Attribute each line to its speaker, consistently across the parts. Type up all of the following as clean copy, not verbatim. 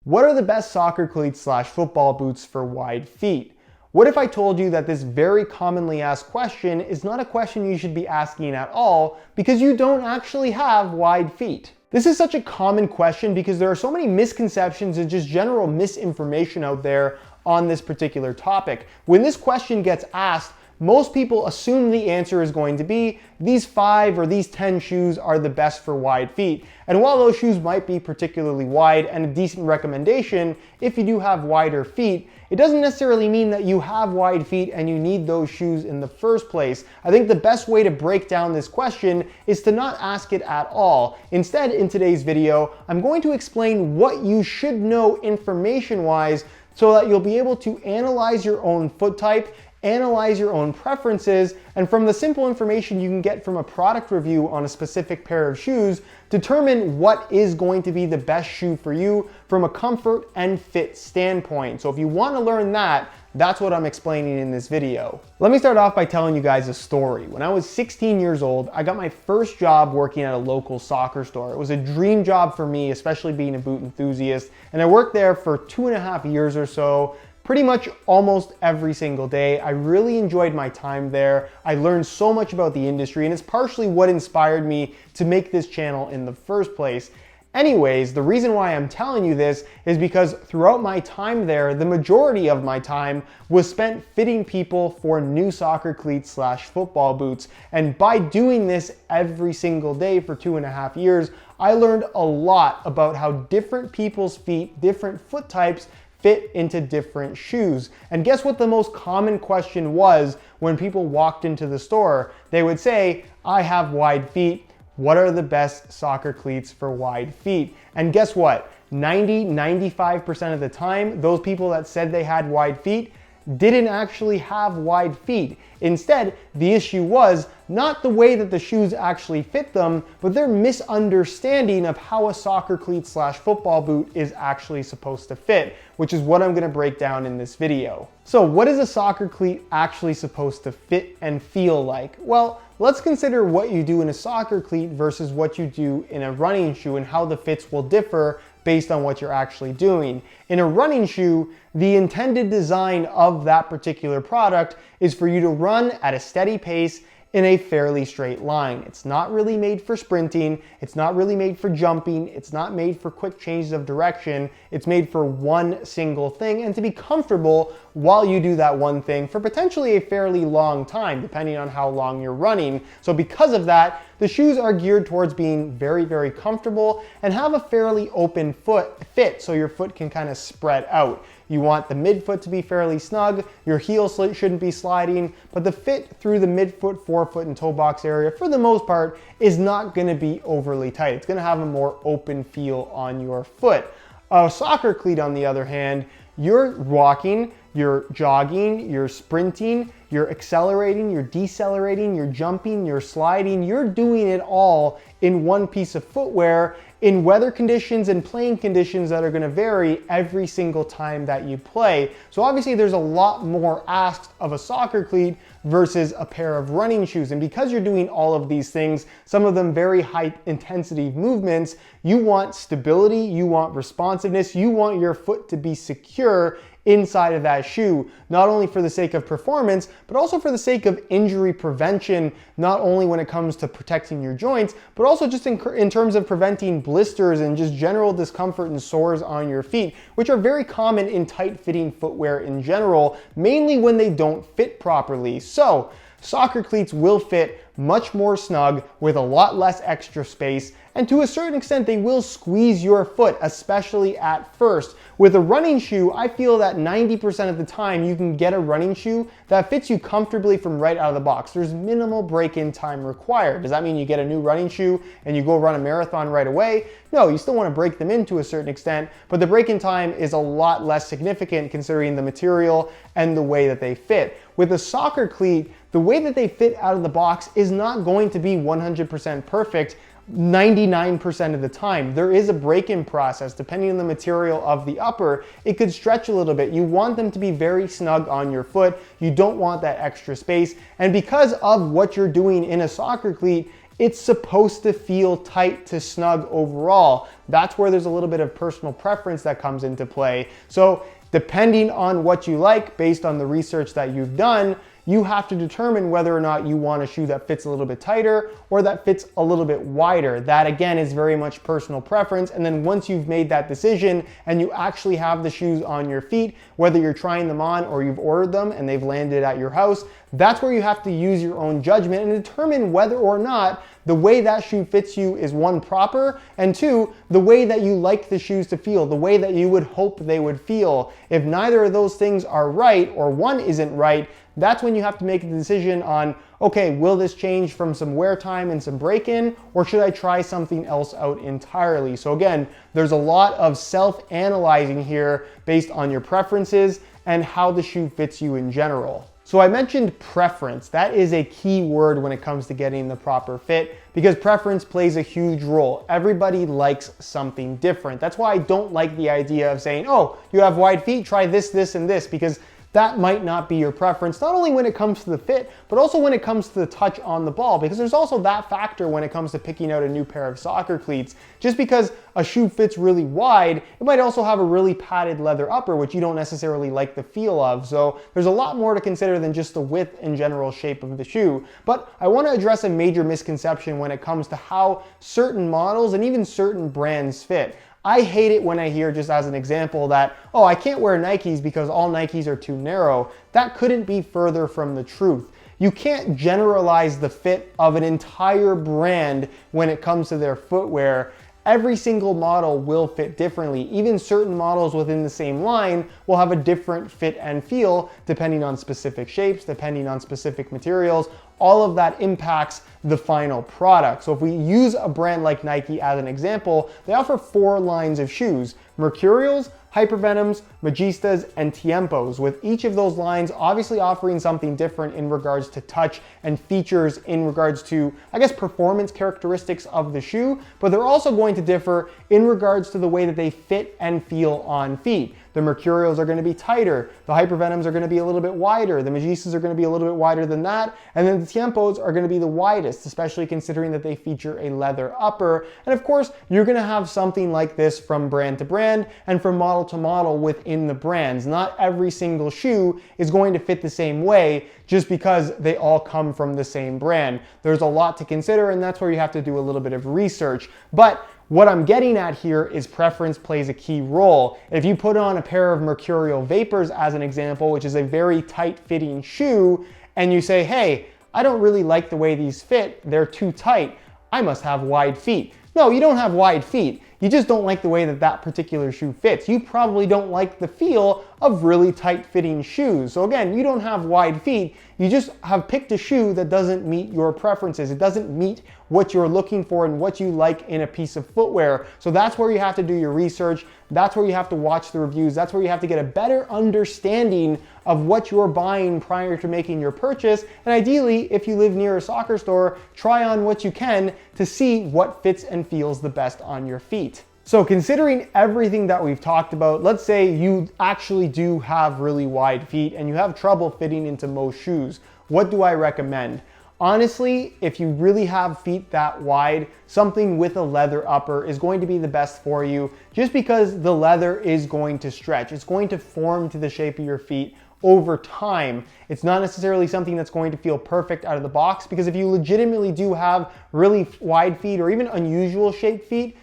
Speaker 1: What are the best soccer cleats slash football boots for wide feet? What if I told you that this very commonly asked question is not a question you should be asking at all because you don't actually have wide feet? This is such a common question because there are so many misconceptions and just general misinformation out there on this particular topic. When this question gets asked, most people assume the answer is going to be these 5 or these 10 shoes are the best for wide feet. And while those shoes might be particularly wide and a decent recommendation, if you do have wider feet, it doesn't necessarily mean that you have wide feet and you need those shoes in the first place. I think the best way to break down this question is to not ask it at all. Instead, in today's video, I'm going to explain what you should know information-wise so that you'll be able to analyze your own foot type, analyze your own preferences, and from the simple information you can get from a product review on a specific pair of shoes, determine what is going to be the best shoe for you from a comfort and fit standpoint. So if you want to learn that, that's what I'm explaining in this video. Let me start off by telling you guys a story. When I was 16 years old, I got my first job working at a local soccer store. It was a dream job for me, especially being a boot enthusiast, and I worked there for 2.5 years or so, pretty much almost every single day. I really enjoyed my time there. I learned so much about the industry, and it's partially what inspired me to make this channel in the first place. Anyways, the reason why I'm telling you this is because throughout my time there, the majority of my time was spent fitting people for new soccer cleats slash football boots. And by doing this every single day for 2.5 years, I learned a lot about how different people's feet, different foot types, fit into different shoes. And guess what the most common question was when people walked into the store? They would say, I have wide feet. What are the best soccer cleats for wide feet? And guess what? 95% of the time, those people that said they had wide feet didn't actually have wide feet. Instead, the issue was not the way that the shoes actually fit them, but their misunderstanding of how a soccer cleat slash football boot is actually supposed to fit, which is what I'm gonna break down in this video. So what is a soccer cleat actually supposed to fit and feel like? Well, let's consider what you do in a soccer cleat versus what you do in a running shoe and how the fits will differ based on what you're actually doing. In a running shoe, the intended design of that particular product is for you to run at a steady pace in a fairly straight line. It's not really made for sprinting. It's not really made for jumping. It's not made for quick changes of direction. It's made for one single thing and to be comfortable while you do that one thing for potentially a fairly long time, depending on how long you're running. So because of that, the shoes are geared towards being very, very comfortable and have a fairly open foot fit so your foot can kind of spread out. You want the midfoot to be fairly snug, your heel shouldn't be sliding, but the fit through the midfoot, forefoot, and toe box area, for the most part, is not gonna be overly tight. It's gonna have a more open feel on your foot. A soccer cleat, on the other hand, you're walking, you're jogging, you're sprinting, you're accelerating, you're decelerating, you're jumping, you're sliding, you're doing it all in one piece of footwear in weather conditions and playing conditions that are gonna vary every single time that you play. So obviously there's a lot more asked of a soccer cleat versus a pair of running shoes. And because you're doing all of these things, some of them very high intensity movements, you want stability, you want responsiveness, you want your foot to be secure inside of that shoe, not only for the sake of performance, but also for the sake of injury prevention, not only when it comes to protecting your joints, but also just in terms of preventing blisters and just general discomfort and sores on your feet, which are very common in tight-fitting footwear in general, mainly when they don't fit properly. So, soccer cleats will fit much more snug with a lot less extra space, and to a certain extent they will squeeze your foot, especially at first. With a running shoe, I feel that 90% of the time you can get a running shoe that fits you comfortably from right out of the box. There's minimal break-in time required. Does that mean you get a new running shoe and you go run a marathon right away? No, you still want to break them in to a certain extent, but the break-in time is a lot less significant considering the material and the way that they fit. With a soccer cleat, the way that they fit out of the box is not going to be 100% perfect 99% of the time. There is a break-in process depending on the material of the upper. It could stretch a little bit. You want them to be very snug on your foot. You don't want that extra space. And because of what you're doing in a soccer cleat, it's supposed to feel tight to snug overall. That's where there's a little bit of personal preference that comes into play. So depending on what you like, based on the research that you've done, you have to determine whether or not you want a shoe that fits a little bit tighter or that fits a little bit wider. That again is very much personal preference. And then once you've made that decision and you actually have the shoes on your feet, whether you're trying them on or you've ordered them and they've landed at your house, that's where you have to use your own judgment and determine whether or not the way that shoe fits you is one, proper, and two, the way that you like the shoes to feel, the way that you would hope they would feel. If neither of those things are right or one isn't right, that's when you have to make a decision on, okay, will this change from some wear time and some break-in, or should I try something else out entirely? So again, there's a lot of self-analyzing here based on your preferences and how the shoe fits you in general. So I mentioned preference. That is a key word when it comes to getting the proper fit, because preference plays a huge role. Everybody likes something different. That's why I don't like the idea of saying, oh, you have wide feet, try this, this, and this, because that might not be your preference, not only when it comes to the fit, but also when it comes to the touch on the ball, because there's also that factor when it comes to picking out a new pair of soccer cleats. Just because a shoe fits really wide, it might also have a really padded leather upper, which you don't necessarily like the feel of. So there's a lot more to consider than just the width and general shape of the shoe. But I want to address a major misconception when it comes to how certain models and even certain brands fit. I hate it when I hear, just as an example, that, oh, I can't wear Nikes because all Nikes are too narrow. That couldn't be further from the truth. You can't generalize the fit of an entire brand when it comes to their footwear. Every single model will fit differently. Even certain models within the same line will have a different fit and feel depending on specific shapes, depending on specific materials. All of that impacts the final product. So if we use a brand like Nike as an example, they offer 4 lines of shoes: Mercurials, Hypervenoms, Magistas, and Tiempos, with each of those lines obviously offering something different in regards to touch and features in regards to, I guess, performance characteristics of the shoe, but they're also going to differ in regards to the way that they fit and feel on feet. The Mercurials are going to be tighter, the Hypervenoms are going to be a little bit wider, the Magistas are going to be a little bit wider than that, and then the Tiempos are going to be the widest, especially considering that they feature a leather upper. And of course, you're going to have something like this from brand to brand and from model to model within the brands. Not every single shoe is going to fit the same way just because they all come from the same brand. There's a lot to consider, and that's where you have to do a little bit of research. But what I'm getting at here is preference plays a key role. If you put on a pair of Mercurial Vapors as an example, which is a very tight fitting shoe, and you say, hey, I don't really like the way these fit, they're too tight, I must have wide feet. No, you don't have wide feet. You just don't like the way that that particular shoe fits. You probably don't like the feel of really tight fitting shoes. So again, you don't have wide feet. You just have picked a shoe that doesn't meet your preferences. It doesn't meet what you're looking for and what you like in a piece of footwear. So that's where you have to do your research. That's where you have to watch the reviews. That's where you have to get a better understanding of what you're buying prior to making your purchase. And ideally, if you live near a soccer store, try on what you can to see what fits and feels the best on your feet. So considering everything that we've talked about, let's say you actually do have really wide feet and you have trouble fitting into most shoes. What do I recommend? Honestly, if you really have feet that wide, something with a leather upper is going to be the best for you, just because the leather is going to stretch. It's going to form to the shape of your feet over time. It's not necessarily something that's going to feel perfect out of the box, because if you legitimately do have really wide feet or even unusual shaped feet,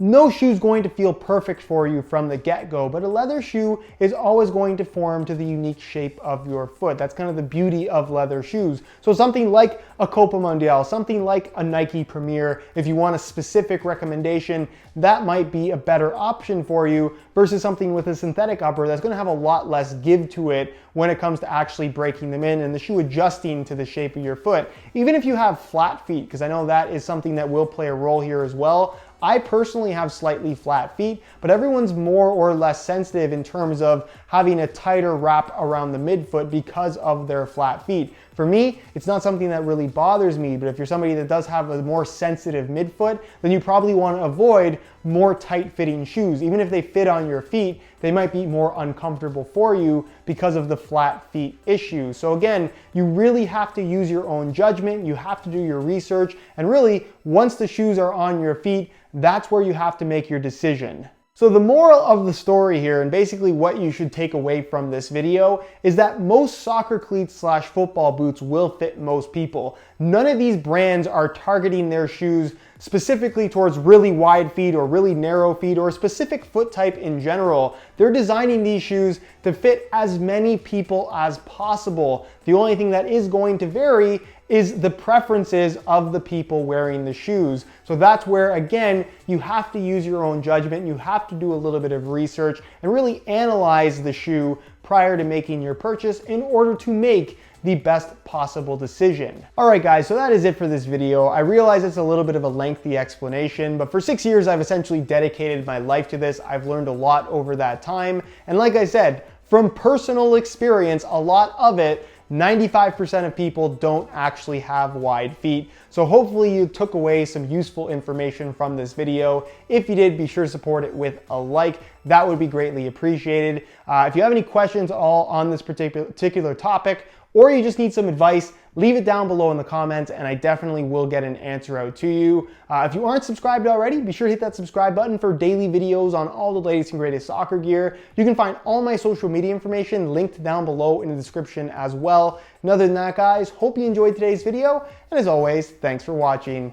Speaker 1: no shoe's going to feel perfect for you from the get-go, but a leather shoe is always going to form to the unique shape of your foot. That's kind of the beauty of leather shoes. So something like a Copa Mundial, something like a Nike Premier, if you want a specific recommendation, that might be a better option for you versus something with a synthetic upper that's going to have a lot less give to it when it comes to actually breaking them in and the shoe adjusting to the shape of your foot. Even if you have flat feet, because I know that is something that will play a role here as well. I personally have slightly flat feet, but everyone's more or less sensitive in terms of having a tighter wrap around the midfoot because of their flat feet. For me, it's not something that really bothers me, but if you're somebody that does have a more sensitive midfoot, then you probably want to avoid more tight-fitting shoes. Even if they fit on your feet, they might be more uncomfortable for you because of the flat feet issue. So again, you really have to use your own judgment, you have to do your research, and really, once the shoes are on your feet, that's where you have to make your decision. So the moral of the story here, and basically what you should take away from this video, is that most soccer cleats slash football boots will fit most people. None of these brands are targeting their shoes specifically towards really wide feet or really narrow feet or a specific foot type in general. They're designing these shoes to fit as many people as possible. The only thing that is going to vary is the preferences of the people wearing the shoes. So that's where, again, you have to use your own judgment. You have to do a little bit of research and really analyze the shoe prior to making your purchase in order to make the best possible decision. All right, guys, so that is it for this video. I realize it's a little bit of a lengthy explanation, but for 6 years, I've essentially dedicated my life to this. I've learned a lot over that time. And like I said, from personal experience, a lot of it, 95% of people don't actually have wide feet. So hopefully you took away some useful information from this video. If you did, be sure to support it with a like. That would be greatly appreciated. If you have any questions at all on this particular topic, or you just need some advice, leave it down below in the comments and I definitely will get an answer out to you. If you aren't subscribed already, be sure to hit that subscribe button for daily videos on all the latest and greatest soccer gear. You can find all my social media information linked down below in the description as well. And other than that, guys, hope you enjoyed today's video. And as always, thanks for watching.